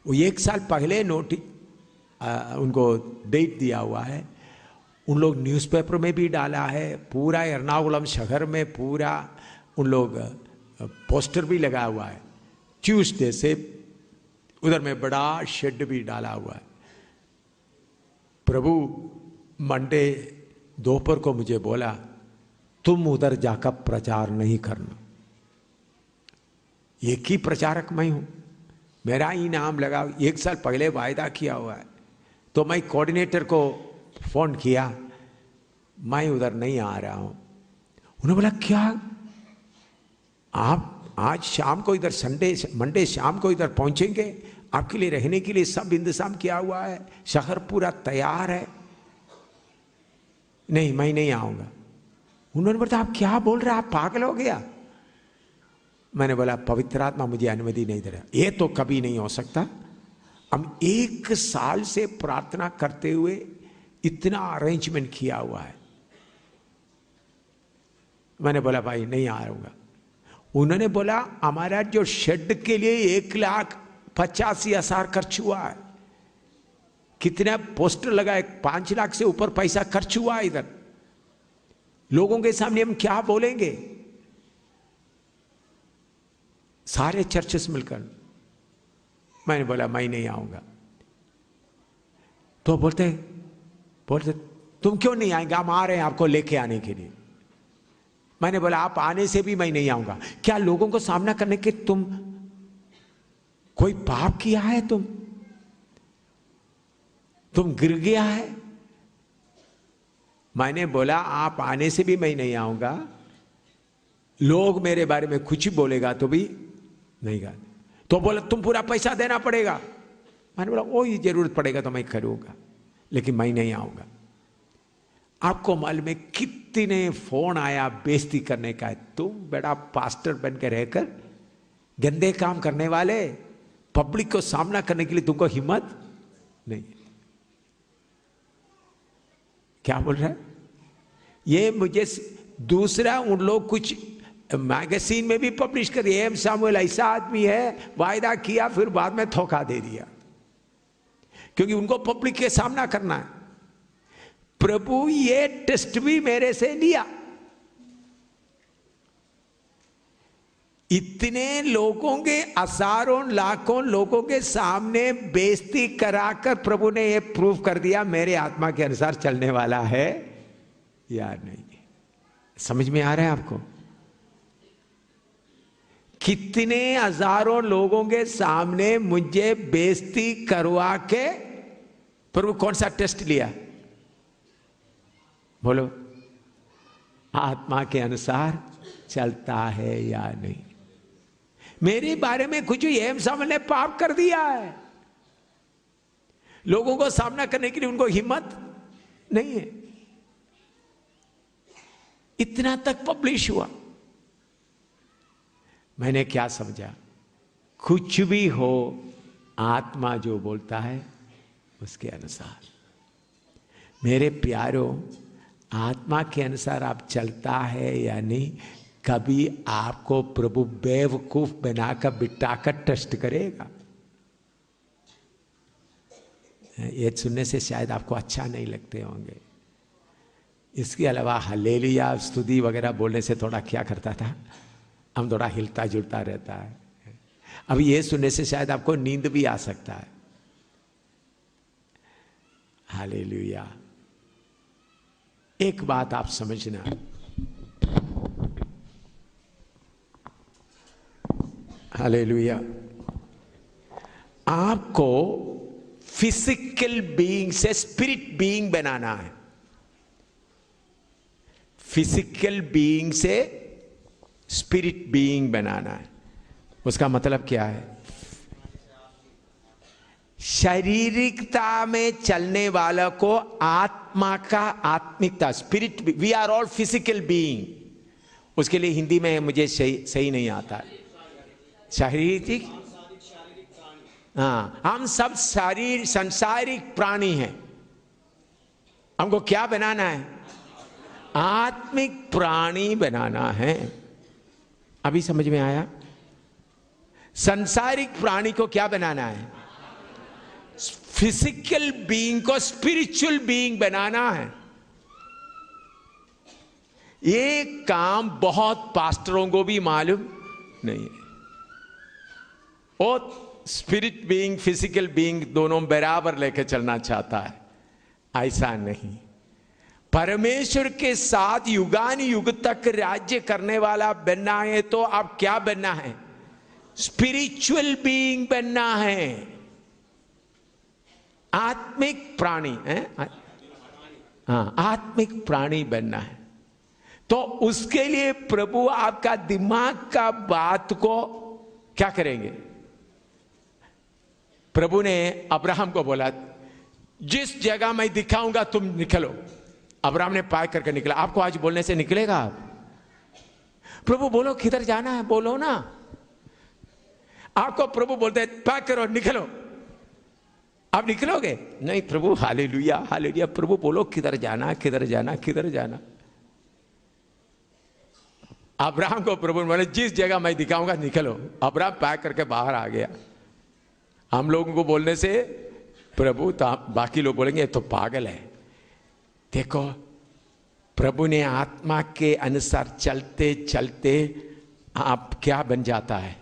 वो 1 साल पहले उनको डेट दिया हुआ है। उन लोग न्यूज़पेपर में भी डाला है, पूरा एर्नाकुलम शहर में पूरा उन लोग पोस्टर भी लगा हुआ है। ट्यूसडे से उधर में बड़ा शेड भी डाला हुआ है। प्रभु मंडे दोपहर को मुझे बोला तुम उधर जाकर प्रचार नहीं करना। एक ही प्रचारक मैं हूं, मेरा ही नाम लगा, 1 साल पहले वायदा किया हुआ है। तो मैं कोऑर्डिनेटर को फोन किया, मैं उधर नहीं आ रहा हूं। उन्होंने बोला क्या आप आज शाम को इधर मंडे शाम को इधर पहुंचेंगे? आपके लिए रहने के लिए सब इंतजाम किया हुआ है, शहर पूरा तैयार है। नहीं मैं नहीं आऊंगा। उन्होंने बोला आप क्या बोल रहे हैं, आप पागल हो गया? मैंने बोला पवित्र आत्मा मुझे अनुमति नहीं दे रहा, ये तो कभी नहीं हो सकता। हम 1 साल से प्रार्थना करते हुए इतना अरेंजमेंट किया हुआ है। मैंने बोला भाई नहीं आऊंगा। उन्होंने बोला हमारा जो शेड के लिए 1,85,000 खर्च हुआ है, कितना पोस्टर लगाए, 5 लाख से ऊपर पैसा खर्च हुआ है। इधर लोगों के सामने हम क्या बोलेंगे? सारे चर्चेस मिलकर। मैंने बोला मैं नहीं आऊंगा। तो बोलते तुम क्यों नहीं आएंगे? हम आ रहे हैं आपको लेके आने के लिए। मैंने बोला आप आने से भी मैं नहीं आऊंगा। क्या लोगों को सामना करने के तुम कोई पाप किया है? तुम गिर गया है? मैंने बोला आप आने से भी मैं नहीं आऊंगा, लोग मेरे बारे में कुछ बोलेगा तो भी नहीं गा। तो बोला तुम पूरा पैसा देना पड़ेगा। मैंने बोला वो जरूरत पड़ेगा तो मैं करूंगा, लेकिन मैं नहीं आऊंगा। आपको मालूम है कितने फोन आया बेइज्जती करने का है। तुम बड़ा पास्टर बन के रहकर गंदे काम करने वाले, पब्लिक को सामना करने के लिए तुमको हिम्मत नहीं। क्या बोल रहा है ये? मुझे दूसरा उन लोग कुछ मैगजीन में भी पब्लिश कर दिया, एम सामुएल ऐसा आदमी है, वायदा किया फिर बाद में धोखा दे दिया, क्योंकि उनको पब्लिक के सामना करना है। प्रभु ये टेस्ट भी मेरे से लिया। इतने लोगों के, हजारों लाखों लोगों के सामने बेइज्जती कराकर प्रभु ने ये प्रूव कर दिया मेरे आत्मा के अनुसार चलने वाला है या नहीं। समझ में आ रहा है आपको? कितने हजारों लोगों के सामने मुझे बेइज्जती करवा के प्रभु कौन सा टेस्ट लिया? बोलो, आत्मा के अनुसार चलता है या नहीं। मेरे बारे में कुछ एम सामने ने पाप कर दिया है, लोगों को सामना करने के लिए उनको हिम्मत नहीं है। इतना तक पब्लिश हुआ। मैंने क्या समझा? कुछ भी हो, आत्मा जो बोलता है उसके अनुसार। मेरे प्यारों, आत्मा के अनुसार आप चलता है या नहीं, कभी आपको प्रभु बेवकूफ बनाकर बिठाकर टेस्ट करेगा। ये सुनने से शायद आपको अच्छा नहीं लगते होंगे। इसके अलावा हालेलुया स्तुति वगैरह बोलने से थोड़ा क्या करता था, हम थोड़ा हिलता जुलता रहता है। अब ये सुनने से शायद आपको नींद भी आ सकता है। हालेलुया। एक बात आप समझना, हालेलुया, आपको फिजिकल बीइंग से स्पिरिट बीइंग बनाना है। फिजिकल बीइंग से स्पिरिट बीइंग बनाना है। उसका मतलब क्या है? शारीरिकता में चलने वाला को आत्मा का, आत्मिकता, spirit, we are all physical being. उसके लिए हिंदी में मुझे सही नहीं आता। शारीरिक, हाँ, हम सब सांसारिक प्राणी हैं। हमको क्या बनाना है? आत्मिक प्राणी बनाना है। अभी समझ में आया? सांसारिक प्राणी को क्या बनाना है? फिजिकल बीइंग को स्पिरिचुअल बीइंग बनाना है। ये काम बहुत पास्टरों को भी मालूम नहीं है। और स्पिरिट बीइंग, फिजिकल बीइंग दोनों बराबर लेकर चलना चाहता है। ऐसा नहीं। परमेश्वर के साथ युगान युग तक राज्य करने वाला बनना है तो अब क्या बनना है? स्पिरिचुअल बीइंग बनना है। आत्मिक प्राणी है, हाँ, आत्मिक प्राणी बनना है। तो उसके लिए प्रभु आपका दिमाग का बात को क्या करेंगे? प्रभु ने अब्राहम को बोला, जिस जगह मैं दिखाऊंगा तुम निकलो। अब्राहम ने पाय करके निकला। आपको आज बोलने से निकलेगा आप? प्रभु बोलो किधर जाना है, बोलो ना। आपको प्रभु बोलते हैं पाय करो, निकलो। आप निकलोगे? नहीं प्रभु, हालेलुया हालेलुया। प्रभु बोलो किधर जाना, किधर जाना, किधर जाना। अब्राहम को प्रभु ने बोला, जिस जगह मैं दिखाऊंगा निकलो। अब्राहम पाय करके बाहर आ गया। हम लोगों को बोलने से प्रभु, तो बाकी लोग बोलेंगे तो पागल है। देखो, प्रभु ने आत्मा के अनुसार चलते चलते आप क्या बन जाता है?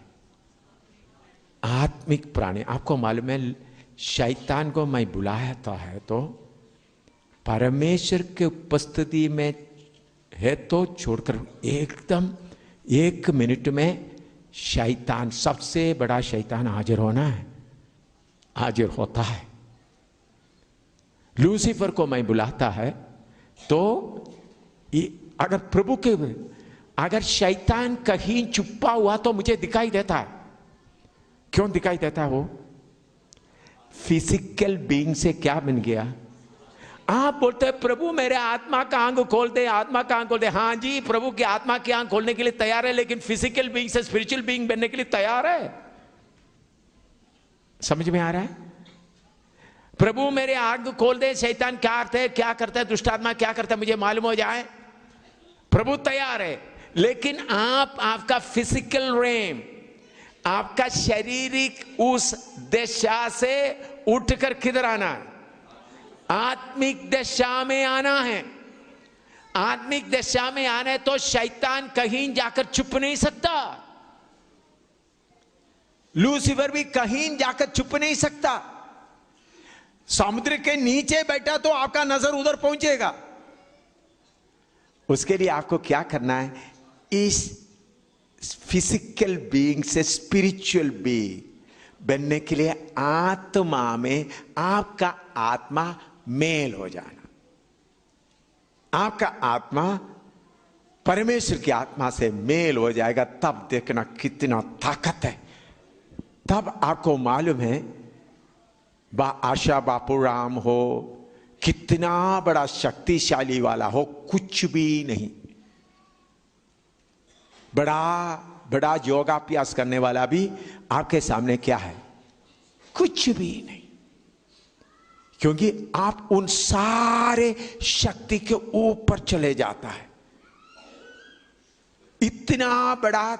आत्मिक प्राणी। आपको मालूम है, शैतान को मैं बुलाया है तो परमेश्वर के उपस्थिति में है तो छोड़कर एकदम 1 मिनट में शैतान, सबसे बड़ा शैतान हाजिर होना है, हाजिर होता है। लूसीफर को मैं बुलाता है तो अगर प्रभु के, अगर शैतान कहीं छुपा हुआ तो मुझे दिखाई देता है। क्यों दिखाई देता है? वो फिजिकल बीइंग से क्या बन गया? आप बोलते हैं प्रभु मेरे आत्मा का आंख खोल दे, आत्मा का आंख खोल दे। हाँ जी, प्रभु की आत्मा की आंख खोलने के लिए तैयार है, लेकिन फिजिकल बीइंग से स्पिरिचुअल बीइंग बनने के लिए तैयार है। समझ में आ रहा है? प्रभु मेरे आंख खोल दे, शैतान क्या अर्थ है, क्या करता है, दुष्टात्मा क्या करता है, मुझे मालूम हो जाए। प्रभु तैयार है, लेकिन आपका फिजिकल रेम, आपका शारीरिक उस दशा से उठकर किधर आना है? आत्मिक दशा में आना है। आत्मिक दशा में आना है तो शैतान कहीं जाकर छुप नहीं सकता। लूसीफर भी कहीं जाकर छुप नहीं सकता। समुद्र के नीचे बैठा तो आपका नजर उधर पहुंचेगा। उसके लिए आपको क्या करना है? इस फिजिकल बीइंग से स्पिरिचुअल बीइंग बनने के लिए आत्मा में आपका आत्मा मेल हो जाना। आपका आत्मा परमेश्वर की आत्मा से मेल हो जाएगा, तब देखना कितना ताकत है। तब आपको मालूम है, आशा बापूराम हो, कितना बड़ा शक्तिशाली वाला हो, कुछ भी नहीं। बड़ा योगाभ्यास करने वाला भी आपके सामने क्या है? कुछ भी नहीं। क्योंकि आप उन सारे शक्ति के ऊपर चले जाता है। इतना बड़ा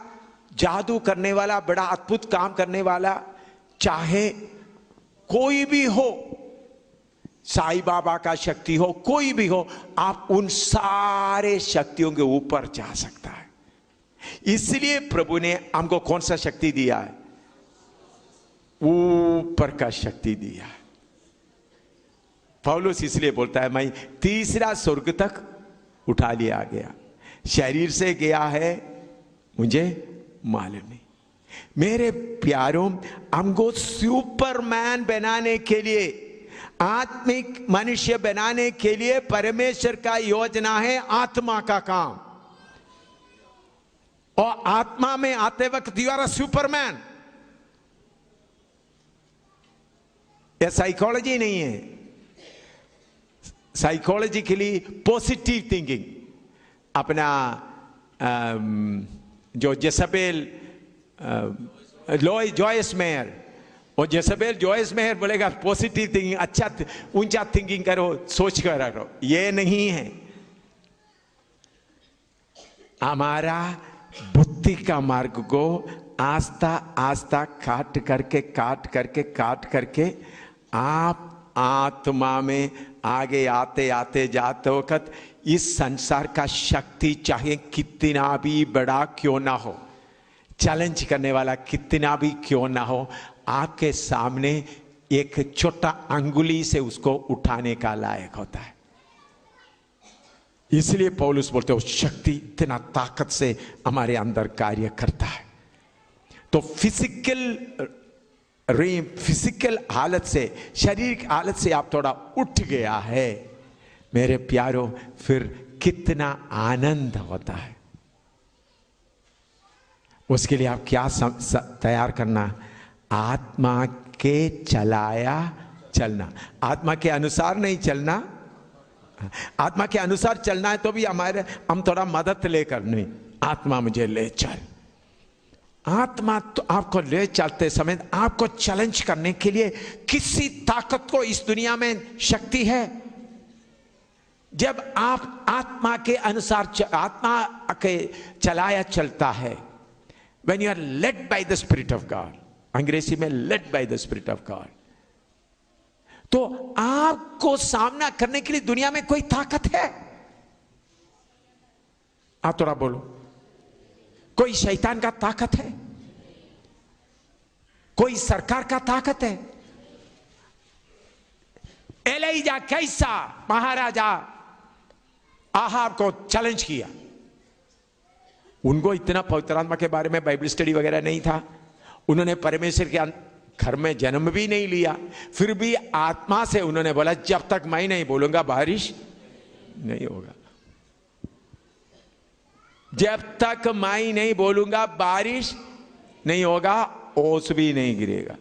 जादू करने वाला, बड़ा अद्भुत काम करने वाला, चाहे कोई भी हो, साईं बाबा का शक्ति हो, कोई भी हो, आप उन सारे शक्तियों के ऊपर जा सकता है। इसलिए प्रभु ने हमको कौन सा शक्ति दिया है? ऊपर का शक्ति दिया है। पौलुस इसलिए बोलता है मैं तीसरा स्वर्ग तक उठा लिया गया, शरीर से गया है मुझे मालूम नहीं। मेरे प्यारों, हमको सुपरमैन बनाने के लिए, आत्मिक मनुष्य बनाने के लिए परमेश्वर का योजना है आत्मा का काम। और आत्मा में आते वक्त यू आर अ सुपरमैन। यह साइकोलॉजी नहीं है। साइकोलॉजिकली पॉजिटिव थिंकिंग, अपना जो जेसबेल जॉयस मेयर, और जेसबेल जॉयस मेयर बोलेगा पॉजिटिव थिंकिंग, अच्छा ऊंचा थिंकिंग करो, सोच कर करो, ये नहीं है। हमारा बुद्धि का मार्ग को आस्ता आस्ता काट करके आप आत्मा में आगे आते आते जाते वक्त इस संसार का शक्ति चाहे कितना भी बड़ा क्यों ना हो, चैलेंज करने वाला कितना भी क्यों ना हो, आपके सामने एक छोटा अंगुली से उसको उठाने का लायक होता है। इसलिए पौलुस बोलते हो शक्ति इतना ताकत से हमारे अंदर कार्य करता है। तो फिजिकल हालत से, शारीरिक हालत से आप थोड़ा उठ गया है मेरे प्यारों, फिर कितना आनंद होता है। उसके लिए आप क्या तैयार करना? आत्मा के चलाया चलना, आत्मा के अनुसार नहीं चलना। आत्मा के अनुसार चलना है तो भी हम थोड़ा मदद लेकर नहीं, आत्मा मुझे ले चल। आत्मा तो आपको ले चलते समय आपको चैलेंज करने के लिए किसी ताकत को इस दुनिया में शक्ति है। जब आप आत्मा के अनुसार, आत्मा के चलाया चलता है, when you are led by the Spirit of God, अंग्रेजी में led by the Spirit of God, तो आपको सामना करने के लिए दुनिया में कोई ताकत है? आप थोड़ा बोलो, कोई शैतान का ताकत है? कोई सरकार का ताकत है? एलिजा कैसा महाराजा आहाब को चैलेंज किया। उनको इतना पवित्र आत्मा के बारे में बाइबल स्टडी वगैरह नहीं था, उन्होंने परमेश्वर के घर में जन्म भी नहीं लिया, फिर भी आत्मा से उन्होंने बोला जब तक मैं नहीं बोलूंगा बारिश नहीं होगा, जब तक मैं नहीं बोलूंगा बारिश नहीं होगा, ओस भी नहीं गिरेगा।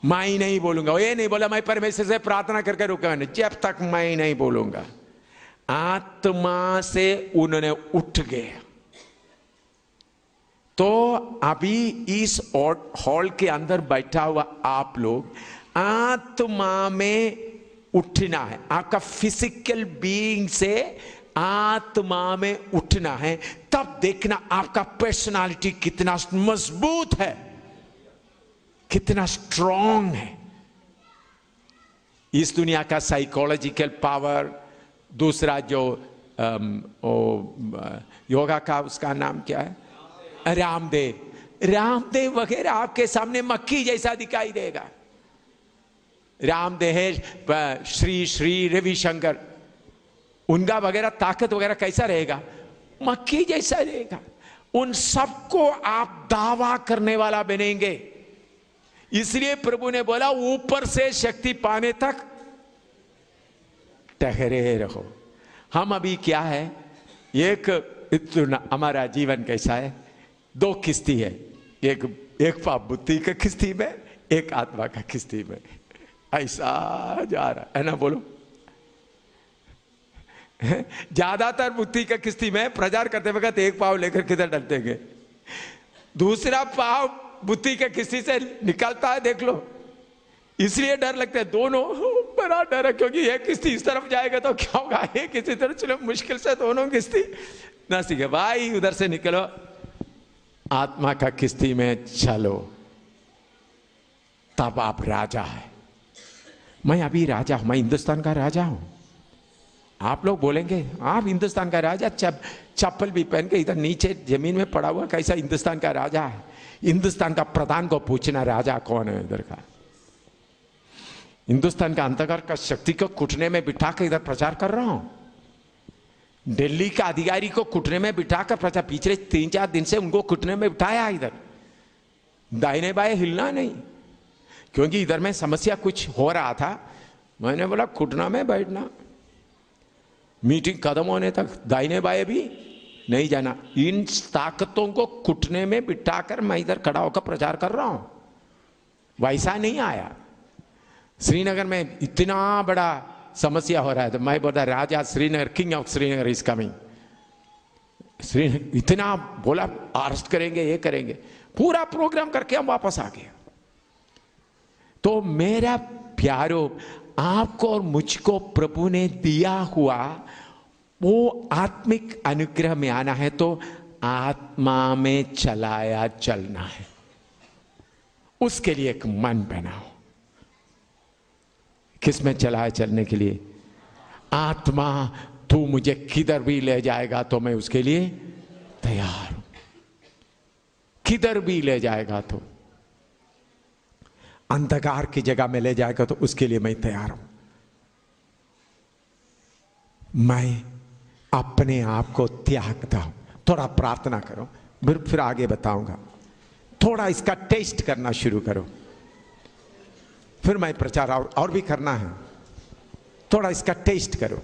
मैं नहीं बोलूंगा, ये नहीं बोला मैं परमेश्वर से प्रार्थना करके रुका नहीं, जब तक मैं नहीं बोलूंगा। आत्मा से उन्होंने उठ गए। तो अभी इस हॉल के अंदर बैठा हुआ आप लोग आत्मा में उठना है, आपका फिजिकल बीइंग से आत्मा में उठना है। तब देखना आपका पर्सनालिटी कितना मजबूत है, कितना स्ट्रांग है। इस दुनिया का साइकोलॉजिकल पावर, दूसरा जो योगा का उसका नाम क्या है, रामदेव वगैरह आपके सामने मक्खी जैसा दिखाई देगा। रामदेव है, श्री रविशंकर, उनका वगैरह ताकत वगैरह कैसा रहेगा? मक्खी जैसा रहेगा। उन सबको आप दावा करने वाला बनेंगे। इसलिए प्रभु ने बोला ऊपर से शक्ति पाने तक ठहरे रहो। हम अभी क्या है, एक हमारा जीवन कैसा है, दो किस्ती है, एक पाप बुद्धि का किस्ती में, एक आत्मा का किस्ती में, ऐसा जा रहा है ना। बोलो, ज्यादातर बुद्धि का किस्ती में प्रचार करते वक्त एक पाव लेकर किधर डलते गए, दूसरा पाव बुद्धि के किस्ती से निकलता है, देख लो। इसलिए डर लगता है, दोनों बड़ा डर है, क्योंकि एक किस्ती इस तरफ जाएगा तो क्या होगा, एक किसी तरफ चलो, मुश्किल से दोनों किस्ती ना सीखे भाई, उधर से निकलो, आत्मा का किस्ती में चलो, तब आप राजा है। मैं अभी राजा हूं, मैं हिंदुस्तान का राजा हूं। आप लोग बोलेंगे आप हिंदुस्तान का राजा, चप्पल भी पहन के इधर नीचे जमीन में पड़ा हुआ, कैसा हिंदुस्तान का राजा है? हिंदुस्तान का प्रधान को पूछना राजा कौन है इधर का। हिंदुस्तान का अंतर्गत का शक्ति को कुटने में बिठा कर इधर प्रचार कर रहा हूं। दिल्ली का अधिकारी को कुटने में बिठाकर प्रचार, पिछले 3-4 दिन से उनको कुटने में बिठाया इधर, दाहिने बाएं हिलना नहीं, क्योंकि इधर में समस्या कुछ हो रहा था। मैंने बोला कुटना में बैठना, मीटिंग खत्म होने तक दाहिने बाएं भी नहीं जाना। इन ताकतों को कुटने में बिठाकर मैं इधर खड़ा होकर प्रचार कर रहा हूं। वैसा नहीं आया। श्रीनगर में इतना बड़ा समस्या हो रहा है तो मैं बोला राजा Srinagar, king of Srinagar is coming. Srinagar इतना बोला अरेस्ट करेंगे, ये करेंगे, पूरा प्रोग्राम करके हम वापस आ गए। तो मेरा प्यारो, आपको और मुझको प्रभु ने दिया हुआ वो आत्मिक अनुग्रह में आना है तो आत्मा में चलाया चलना है। उसके लिए एक मन बनाओ। किस में चलाया चलने के लिए? आत्मा, तू मुझे किधर भी ले जाएगा तो मैं उसके लिए तैयार हूं। किधर भी ले जाएगा तो, अंधकार की जगह में ले जाएगा तो उसके लिए मैं तैयार हूं। मैं अपने आप को त्यागता हूं। थोड़ा प्रार्थना करो, फिर आगे बताऊंगा। थोड़ा इसका टेस्ट करना शुरू करो, फिर मैं प्रचार और भी करना है। थोड़ा इसका टेस्ट करो।